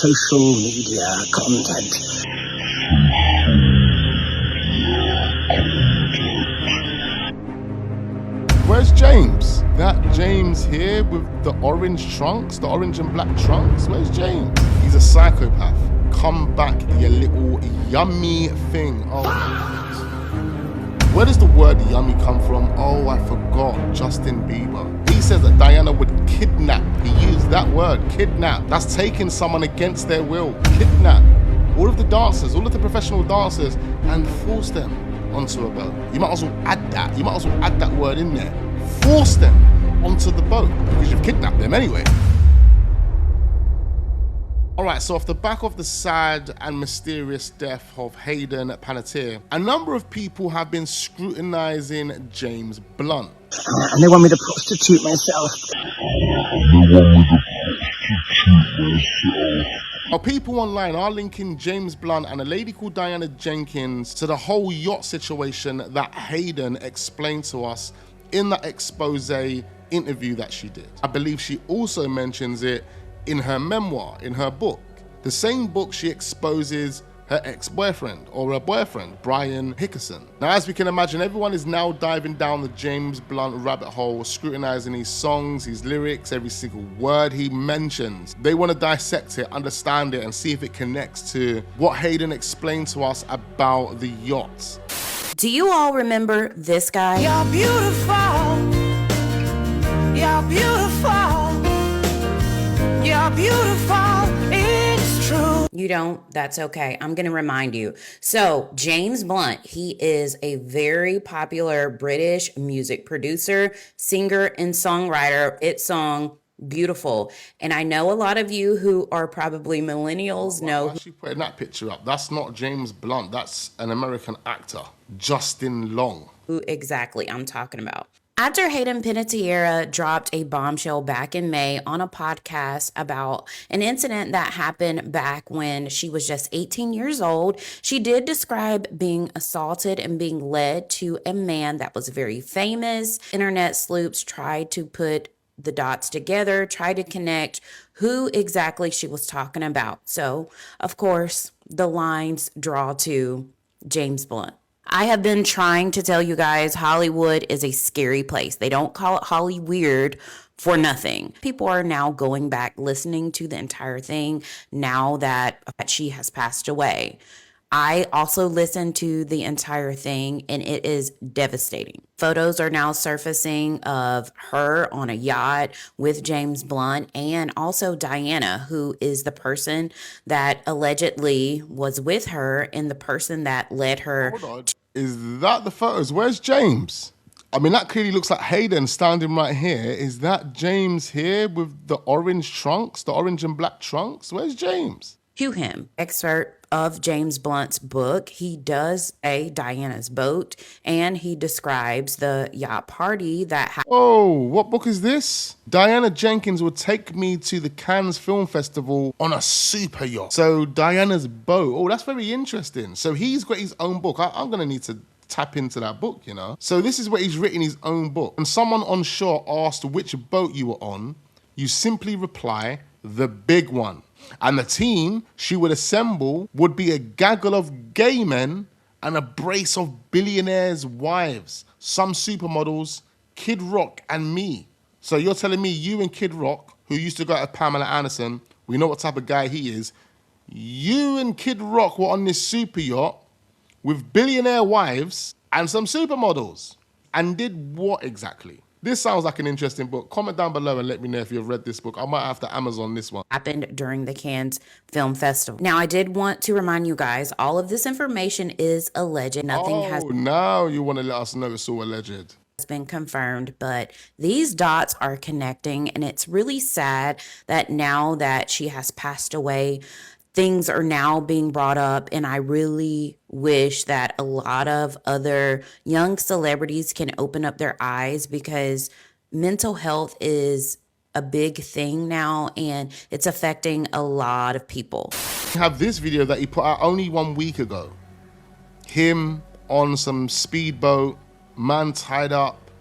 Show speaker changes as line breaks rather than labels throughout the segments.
social media content.
Where's James? That James here with the orange trunks, the orange and black trunks? Where's James? He's a psychopath. Come back, you little yummy thing. Oh my goodness. Where does the word yummy come from? Oh, I forgot. Justin Bieber. He says that Diana would kidnap. He used that word, kidnap. That's taking someone against their will. Kidnap all of the dancers, all of the professional dancers, and force them onto a boat. You might as well add that. You might as well add that word in there. Force them onto the boat because you've kidnapped them anyway. All right, so off the back of the sad and mysterious death of Hayden Panettiere, a number of people have been scrutinizing James Blunt.
And they want me to prostitute myself.
Now, people online are linking James Blunt and a lady called Diana Jenkins to the whole yacht situation that Hayden explained to us in that expose interview that she did. I believe she also mentions it in her memoir, in her book. The same book she exposes her ex-boyfriend or her boyfriend, Brian Hickerson. Now, as we can imagine, everyone is now diving down the James Blunt rabbit hole, scrutinizing his songs, his lyrics, every single word he mentions. They want to dissect it, understand it, and see if it connects to what Hayden explained to us about the yacht.
Do you all remember this guy?
You're beautiful. You're beautiful. You're beautiful. It's true.
You don't? That's okay. I'm going to remind you. So James Blunt, he is a very popular British music producer, singer, and songwriter. Its song Beautiful. And I know a lot of you who are probably millennials know.
Why is she putting that picture up? That's not James Blunt. That's an American actor, Justin Long.
Who exactly I'm talking about. After Hayden Panettiere dropped a bombshell back in May on a podcast about an incident that happened back when she was just 18 years old, she did describe being assaulted and being led to a man that was very famous. Internet sleuths tried to put the dots together, tried to connect who exactly she was talking about. So, of course, the lines draw to James Blunt. I have been trying to tell you guys Hollywood is a scary place. They don't call it Holly Weird for nothing. People are now going back listening to the entire thing now that she has passed away. I also listened to the entire thing and it is devastating. Photos are now surfacing of her on a yacht with James Blunt and also Diana, who is the person that allegedly was with her and the person that led her.
Hold on. Is that the photos? Where's James? I mean, that clearly looks like Hayden standing right here. Is that James here with the orange trunks, the orange and black trunks? Where's James?
Cue him. Excerpt of James Blunt's book. He does a Diana's boat and he describes the yacht party that happened.
Oh, what book is this? Diana Jenkins would take me to the Cannes Film Festival on a super yacht. So Diana's boat. Oh, that's very interesting. So he's got his own book. I'm going to need to tap into that book, you know. So this is where he's written his own book. When someone on shore asked which boat you were on, you simply reply, the big one. And the team she would assemble would be a gaggle of gay men and a brace of billionaires' wives, some supermodels, Kid Rock and me. So you're telling me you and Kid Rock, who used to go out with Pamela Anderson, we know what type of guy he is, you and Kid Rock were on this super yacht with billionaire wives and some supermodels. And did what exactly? This sounds like an interesting book. Comment down below and let me know if you've read this book. I might have to Amazon this one.
Happened during the Cannes Film Festival. Now, I did want to remind you guys, all of this information is alleged. Nothing has
now you want to let us know it's all alleged.
Been confirmed, but these dots are connecting, and it's really sad that now that she has passed away, things are now being brought up, and I really wish that a lot of other young celebrities can open up their eyes because mental health is a big thing now and it's affecting a lot of people.
We have this video that he put out only 1 week ago. Him on some speedboat, man tied up,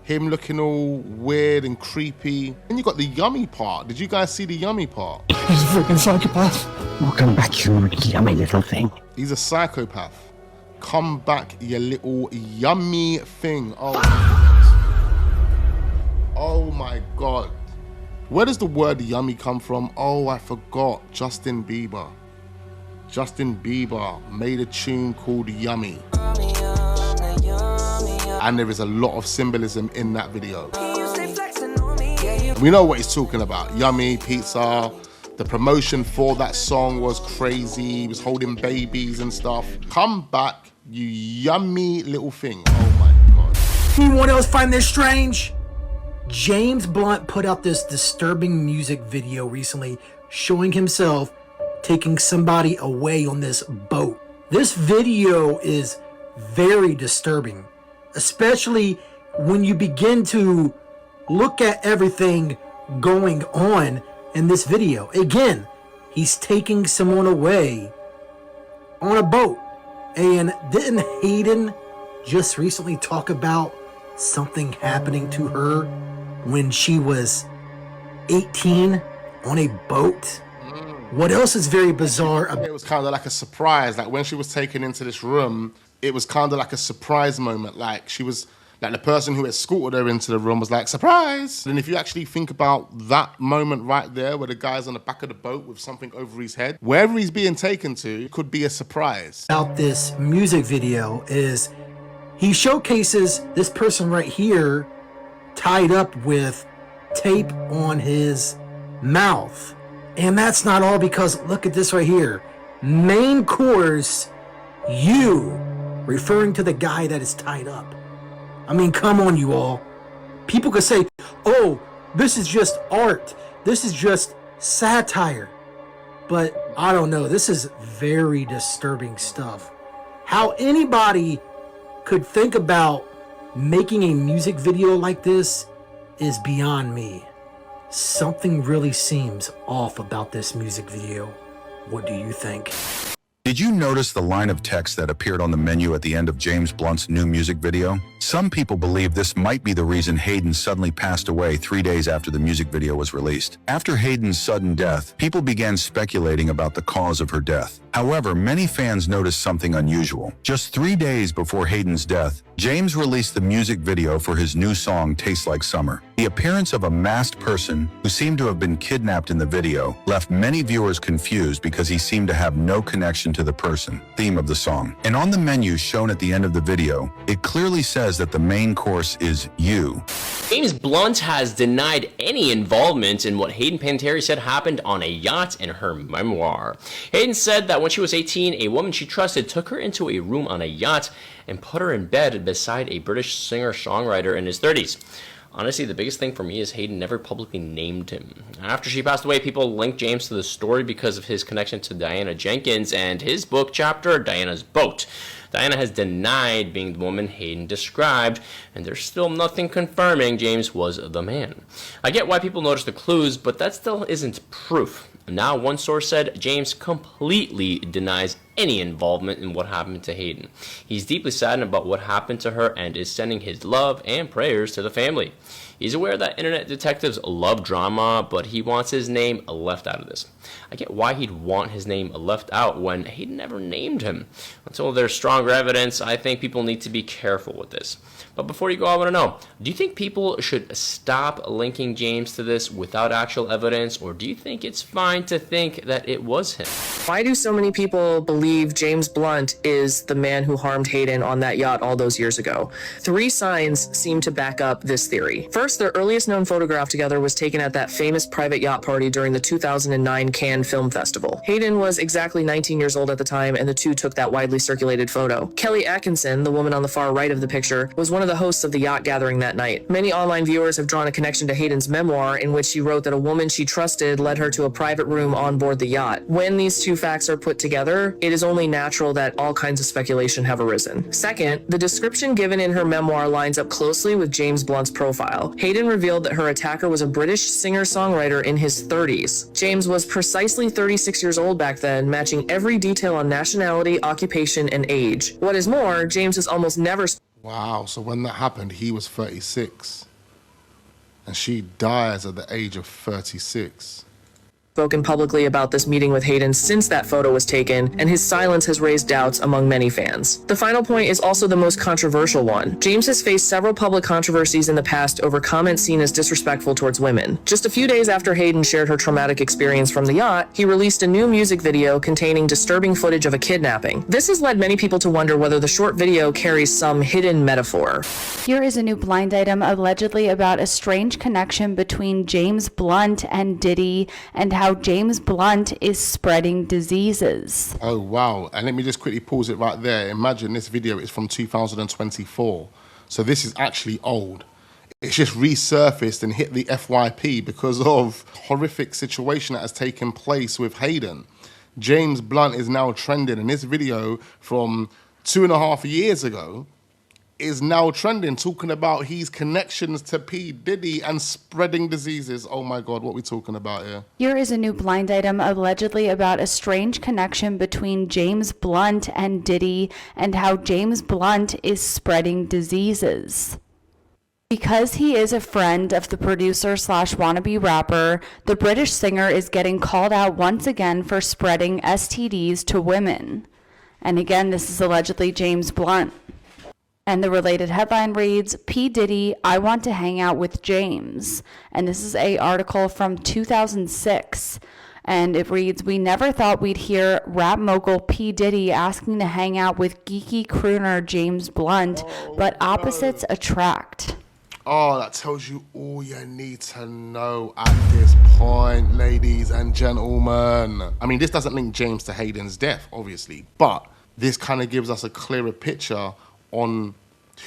him looking all weird and creepy. And you got the yummy part. Did you guys see the yummy part?
He's a freaking psychopath. Welcome back, you yummy little thing.
He's a psychopath. Come back, you little yummy thing. Oh my God. Oh my God. Where does the word yummy come from? Oh, I forgot. Justin Bieber. Justin Bieber made a tune called Yummy. And there is a lot of symbolism in that video. We know what he's talking about. Yummy, pizza. The promotion for that song was crazy. He was holding babies and stuff. Come back, you yummy little thing. Oh my God.
Anyone else find this strange? James Blunt put out this disturbing music video recently showing himself taking somebody away on this boat. This video is very disturbing, especially when you begin to look at everything going on in this video. Again, he's taking someone away on a boat. And didn't Hayden just recently talk about something happening to her when she was 18 on a boat? What else is very bizarre?
It was kind of like a surprise. Like when she was taken into this room, it was kind of like a surprise moment. Like she was, like the person who escorted her into the room was like, surprise. And if you actually think about that moment right there, where the guy's on the back of the boat with something over his head, wherever he's being taken to could be a surprise.
About this music video is he showcases this person right here tied up with tape on his mouth. And that's not all, because look at this right here. Main course, you, referring to the guy that is tied up. I mean, come on, you all. People could say, oh, this is just art. This is just satire. But I don't know. This is very disturbing stuff. How anybody could think about making a music video like this is beyond me. Something really seems off about this music video. What do you think?
Did you notice the line of text that appeared on the menu at the end of James Blunt's new music video? Some people believe this might be the reason Hayden suddenly passed away 3 days after the music video was released. After Hayden's sudden death, people began speculating about the cause of her death. However, many fans noticed something unusual. Just 3 days before Hayden's death, James released the music video for his new song, Tastes Like Summer. The appearance of a masked person who seemed to have been kidnapped in the video left many viewers confused because he seemed to have no connection to the person, theme of the song. And on the menu shown at the end of the video, it clearly says that the main course is you.
James Blunt has denied any involvement in what Hayden Panettiere said happened on a yacht in her memoir. Hayden said that when she was 18, a woman she trusted took her into a room on a yacht and put her in bed beside a British singer-songwriter in his 30s. Honestly, the biggest thing for me is Hayden never publicly named him. After she passed away, people linked James to the story because of his connection to Diana Jenkins and his book chapter, Diana's Boat. Diana has denied being the woman Hayden described, and there's still nothing confirming James was the man. I get why people notice the clues, but that still isn't proof. Now, one source said James completely denies any involvement in what happened to Hayden. He's deeply saddened about what happened to her and is sending his love and prayers to the family. He's aware that internet detectives love drama, but he wants his name left out of this. I get why he'd want his name left out when Hayden never named him. Until there's stronger evidence, I think people need to be careful with this. But before you go, I want to know, do you think people should stop linking James to this without actual evidence, or do you think it's fine to think that it was him?
Why do so many people believe James Blunt is the man who harmed Hayden on that yacht all those years ago? 3 signs seem to back up this theory. First, their earliest known photograph together was taken at that famous private yacht party during the 2009 Cannes Film Festival. Hayden was exactly 19 years old at the time, and the two took that widely circulated photo. Kelly Atkinson, the woman on the far right of the picture, was one of the hosts of the yacht gathering that night. Many online viewers have drawn a connection to Hayden's memoir, in which she wrote that a woman she trusted led her to a private room on board the yacht. When these two facts are put together, it is only natural that all kinds of speculation have arisen. Second, the description given in her memoir lines up closely with James Blunt's profile. Hayden revealed that her attacker was a British singer-songwriter in his 30s. James was precisely 36 years old back then, matching every detail on nationality, occupation, and age. What is more, James is almost never
Wow, so when that happened, he was 36. And she dies at the age of 36.
Spoken publicly about this meeting with Hayden since that photo was taken, and his silence has raised doubts among many fans. The final point is also the most controversial one. James has faced several public controversies in the past over comments seen as disrespectful towards women. Just a few days after Hayden shared her traumatic experience from the yacht, he released a new music video containing disturbing footage of a kidnapping. This has led many people to wonder whether the short video carries some hidden metaphor.
Here is a new blind item allegedly about a strange connection between James Blunt and Diddy and how James Blunt is spreading diseases.
Oh, wow. And let me just quickly pause it right there. Imagine this video is from 2024. So this is actually old. It's just resurfaced and hit the FYP because of horrific situation that has taken place with Hayden. James Blunt is now trending, and this video from 2.5 years ago is now trending, talking about his connections to P. Diddy and spreading diseases. Oh my God, what are we talking about here?
Here is a new blind item allegedly about a strange connection between James Blunt and Diddy and how James Blunt is spreading diseases. Because he is a friend of the producer slash wannabe rapper, the British singer is getting called out once again for spreading STDs to women. And again, this is allegedly James Blunt. And the related headline reads, P. Diddy, I want to hang out with James. And this is an article from 2006. And it reads, we never thought we'd hear rap mogul P. Diddy asking to hang out with geeky crooner James Blunt, but opposites attract.
Oh, that tells you all you need to know at this point, ladies and gentlemen. I mean, this doesn't link James to Hayden's death, obviously, but this kind of gives us a clearer picture on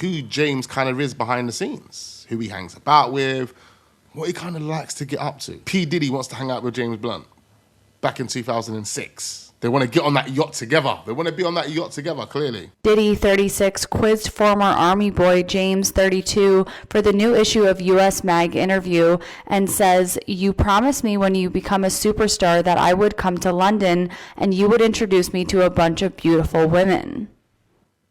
who James kind of is behind the scenes, who he hangs about with, what he kind of likes to get up to. P. Diddy wants to hang out with James Blunt back in 2006. They want to get on that yacht together. They want to be on that yacht together, clearly.
Diddy, 36, quizzed former Army boy James, 32, for the new issue of US Mag Interview and says, you promised me when you become a superstar that I would come to London and you would introduce me to a bunch of beautiful women.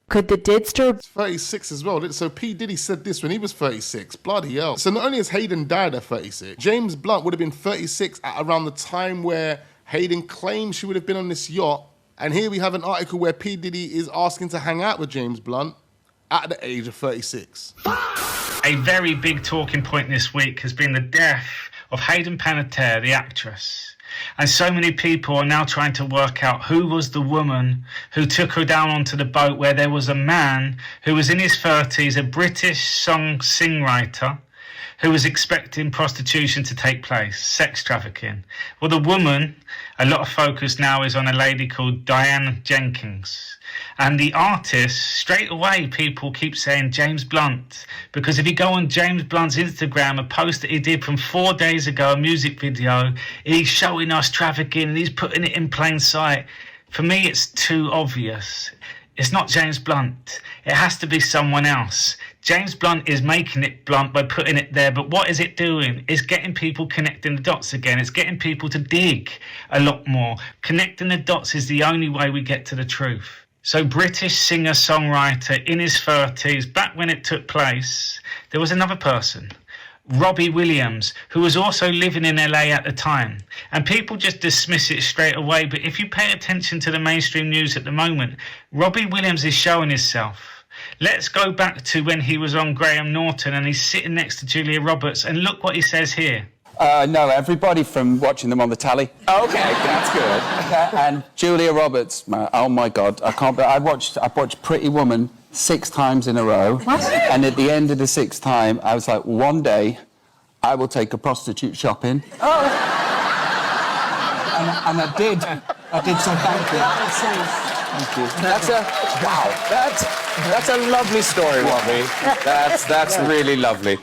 Could the Didster...
36 as well. So P. Diddy said this when he was 36. Bloody hell. So not only has Hayden died at 36, James Blunt would have been 36 at around the time where Hayden claimed she would have been on this yacht. And here we have an article where P. Diddy is asking to hang out with James Blunt at the age of 36.
A very big talking point this week has been the death of Hayden Panettiere, the actress. And so many people are now trying to work out who was the woman who took her down onto the boat where there was a man who was in his 30s, a British songwriter, who was expecting prostitution to take place, sex trafficking. Well, the woman, a lot of focus now is on a lady called Diane Jenkins. And the artist, straight away, people keep saying James Blunt. Because if you go on James Blunt's Instagram, a post that he did from 4 days ago, a music video, he's showing us trafficking and he's putting it in plain sight. For me, it's too obvious. It's not James Blunt. It has to be someone else. James Blunt is making it blunt by putting it there, but what is it doing? It's getting people connecting the dots again. It's getting people to dig a lot more. Connecting the dots is the only way we get to the truth. So British singer-songwriter in his 30s, back when it took place, there was another person, Robbie Williams, who was also living in LA at the time. And people just dismiss it straight away, but if you pay attention to the mainstream news at the moment, Robbie Williams is showing himself. Let's go back to when he was on Graham Norton and he's sitting next to Julia Roberts, and look what he says here.
No, everybody from watching them on the telly. Okay, that's good. And Julia Roberts, oh my God, I can't. I watched Pretty Woman 6 times in a row. What? And at the end of the 6th time, I was like, one day, I will take a prostitute shopping. Oh. And I did. So thank you. Thank you.
That's a lovely story, Robbie. That's really lovely.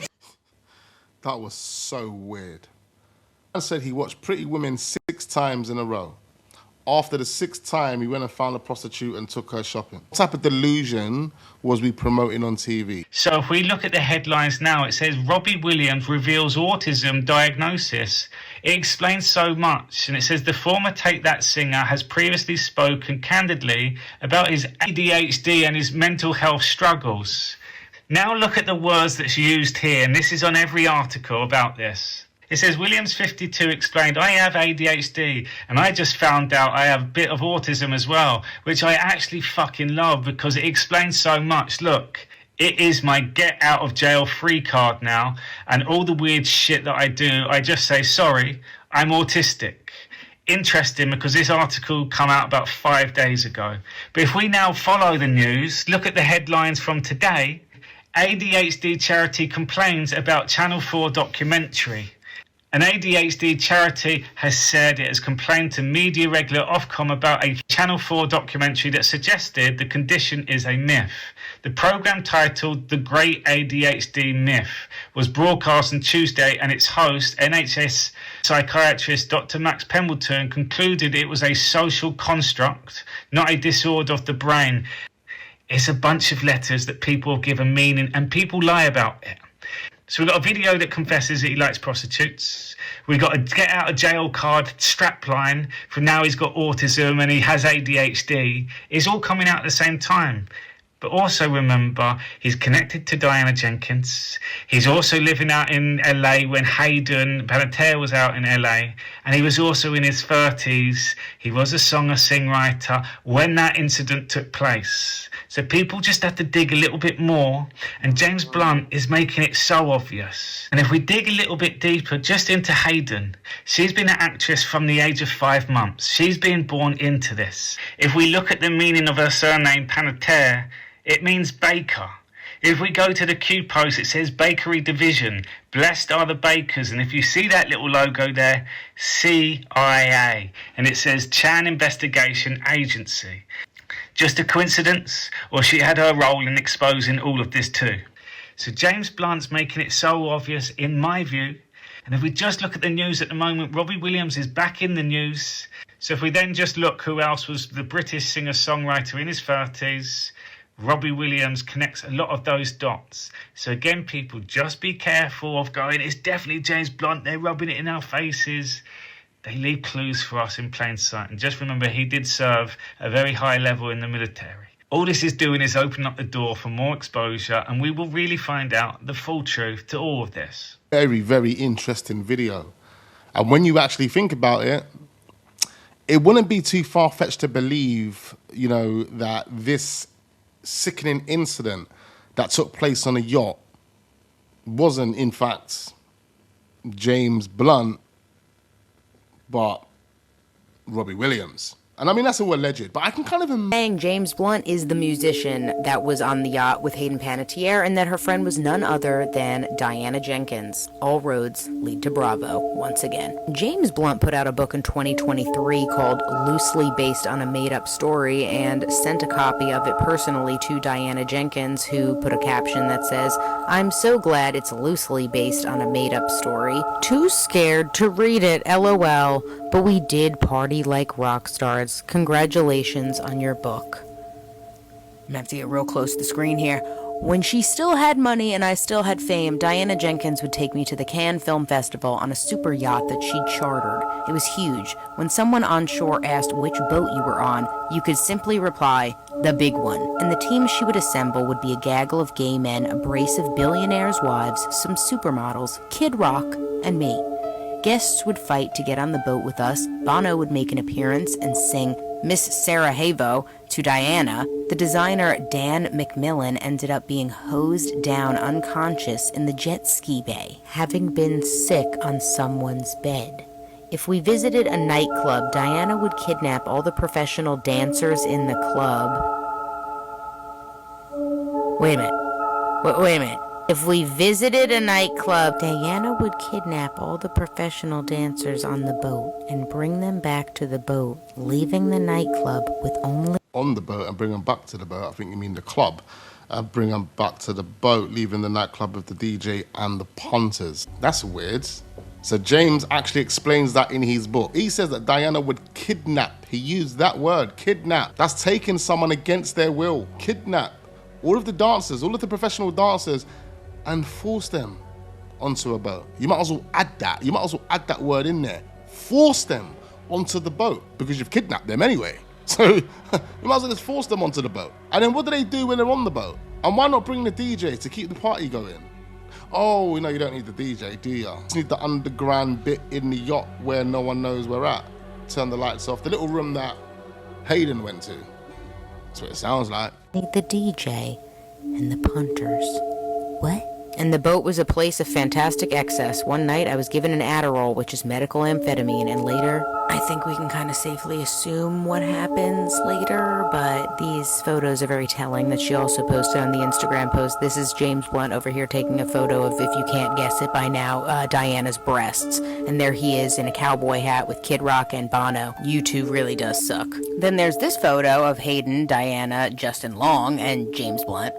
That was so weird. I said he watched Pretty Women 6 times in a row. After the 6th time, he went and found a prostitute and took her shopping. What type of delusion was we promoting on TV?
So if we look at the headlines now, it says Robbie Williams reveals autism diagnosis. It explains so much, and it says the former Take That singer has previously spoken candidly about his ADHD and his mental health struggles. Now look at the words that's used here, and this is on every article about this. It says, Williams 52 explained, I have ADHD, and I just found out I have a bit of autism as well, which I actually fucking love because it explains so much. Look, it is my get out of jail free card now, and all the weird shit that I do, I just say, sorry, I'm autistic. Interesting, because this article come out about 5 days ago. But if we now follow the news, look at the headlines from today. ADHD charity complains about Channel 4 documentary. An ADHD charity has said it has complained to media regular Ofcom about a Channel 4 documentary that suggested the condition is a myth. The programme, titled The Great ADHD Myth, was broadcast on Tuesday, and its host, NHS psychiatrist Dr. Max Pemberton, concluded it was a social construct, not a disorder of the brain. It's a bunch of letters that people give a meaning, and people lie about it. So we've got a video that confesses that he likes prostitutes. We've got a get out of jail card strapline from now he's got autism and he has ADHD. It's all coming out at the same time. But also remember, he's connected to Diana Jenkins. He's also living out in LA when HAYDEN, PANETTIERE was out in LA. And he was also in his 30s. He was a singer-songwriter when that incident took place. So people just have to dig a little bit more. And James Blunt is making it so obvious. And if we dig a little bit deeper just into HAYDEN, she's been an actress from the age of 5 months. She's been born into this. If we look at the meaning of her surname, PANETTIERE, it means baker. If we go to the Q post, it says bakery division. Blessed are the bakers. And if you see that little logo there, CIA. And it says Chan Investigation Agency. Just a coincidence? Or she had her role in exposing all of this too? So James Blunt's making it so obvious, in my view. And if we just look at the news at the moment, Robbie Williams is back in the news. So if we then just look who else was the British singer-songwriter in his 30s, Robbie Williams connects a lot of those dots. So again, people, just be careful of going, it's definitely James Blunt, they're rubbing it in our faces. They leave clues for us in plain sight. And just remember, he did serve a very high level in the military. All this is doing is opening up the door for more exposure, and we will really find out the full truth to all of this.
Very, very interesting video. And when you actually think about it, it wouldn't be too far-fetched to believe, you know, that this sickening incident that took place on a yacht wasn't, in fact, James Blunt, but Robbie Williams. And I mean, that's all alleged, but I can kind of imagine
James Blunt is the musician that was on the yacht with Hayden Panettiere, and that her friend was none other than Diana Jenkins. All roads lead to Bravo once again. James Blunt put out a book in 2023 called Loosely Based on a Made-Up Story, and sent a copy of it personally to Diana Jenkins, who put a caption that says, "I'm so glad it's loosely based on a made-up story. Too scared to read it, LOL, but we did party like rock stars. Congratulations on your book." I'm gonna have to get real close to the screen here. When she still had money and I still had fame, Diana Jenkins would take me to the Cannes Film Festival on a super yacht that she'd chartered. It was huge. When someone on shore asked which boat you were on, you could simply reply, "The big one." And the team she would assemble would be a gaggle of gay men, a brace of billionaires' wives, some supermodels, Kid Rock, and me. Guests would fight to get on the boat with us. Bono would make an appearance and sing Miss Sarajevo to Diana. The designer Dan McMillan ended up being hosed down unconscious in the jet ski bay, having been sick on someone's bed. If we visited a nightclub, Diana would kidnap all the professional dancers in the club. Wait a minute. If we visited a nightclub, Diana would kidnap all the professional dancers on the boat and bring them back to the boat, leaving the nightclub with only...
On the boat and bring them back to the boat, I think you mean the club. Bring them back to the boat, leaving the nightclub with the DJ and the punters. That's weird. So James actually explains that in his book. He says that Diana would kidnap. He used that word, kidnap. That's taking someone against their will. Kidnap all of the dancers, all of the professional dancers, and force them onto a boat. You might as well add that. You might as well add that word in there. Force them onto the boat, because you've kidnapped them anyway. So you might as well just force them onto the boat. And then what do they do when they're on the boat? And why not bring the DJ to keep the party going? Oh, no, you don't need the DJ, do you? Just need the underground bit in the yacht where no one knows we're at. Turn the lights off. The little room that Hayden went to. That's what it sounds like.
The DJ and the punters. What? And the boat was a place of fantastic excess. One night I was given an Adderall, which is medical amphetamine, and later, I think we can kind of safely assume what happens later, but these photos are very telling that she also posted on the Instagram post. This is James Blunt over here taking a photo of, if you can't guess it by now, Diana's breasts. And there he is in a cowboy hat with Kid Rock and Bono. U2 really does suck. Then there's this photo of Hayden, Diana, Justin Long, and James Blunt.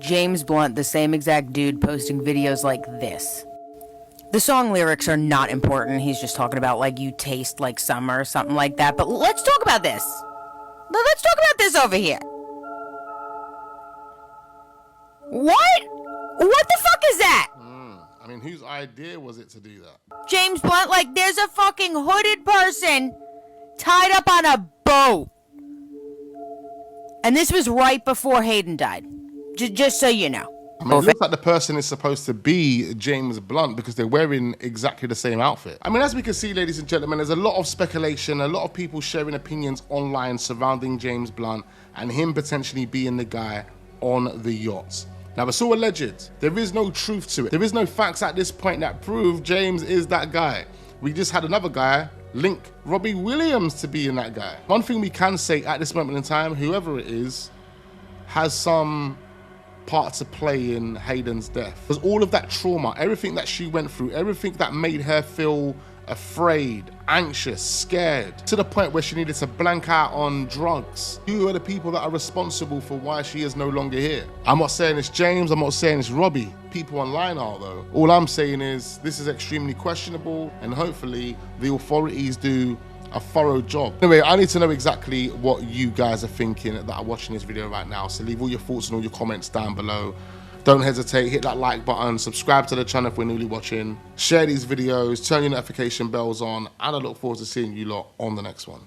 James Blunt, the same exact dude, posting videos like this. The song lyrics are not important. He's just talking about, like, you taste like summer or something like that. But let's talk about this. Let's talk about this over here. What? What the fuck is that?
I mean, whose idea was it to do that?
James Blunt, like, there's a fucking hooded person tied up on a boat. And this was right before Hayden died. Just so you know.
I mean, it looks like the person is supposed to be James Blunt because they're wearing exactly the same outfit. I mean, as we can see, ladies and gentlemen, there's a lot of speculation, a lot of people sharing opinions online surrounding James Blunt and him potentially being the guy on the yacht. Now, it's all alleged. There is no truth to it. There is no facts at this point that prove James is that guy. We just had another guy link Robbie Williams to being that guy. One thing we can say at this moment in time, whoever it is, has some part to play in Hayden's death. Because all of that trauma, everything that she went through, everything that made her feel afraid, anxious, scared, to the point where she needed to blank out on drugs. You are the people that are responsible for why she is no longer here. I'm not saying it's James, I'm not saying it's Robbie. People online are though. All I'm saying is this is extremely questionable and hopefully the authorities do a thorough job. Anyway, I need to know exactly what you guys are thinking that are watching this video right now. So leave all your thoughts and all your comments down below. Don't hesitate, hit that like button, subscribe to the channel if we're newly watching, share these videos, turn your notification bells on, and I look forward to seeing you lot on the next one.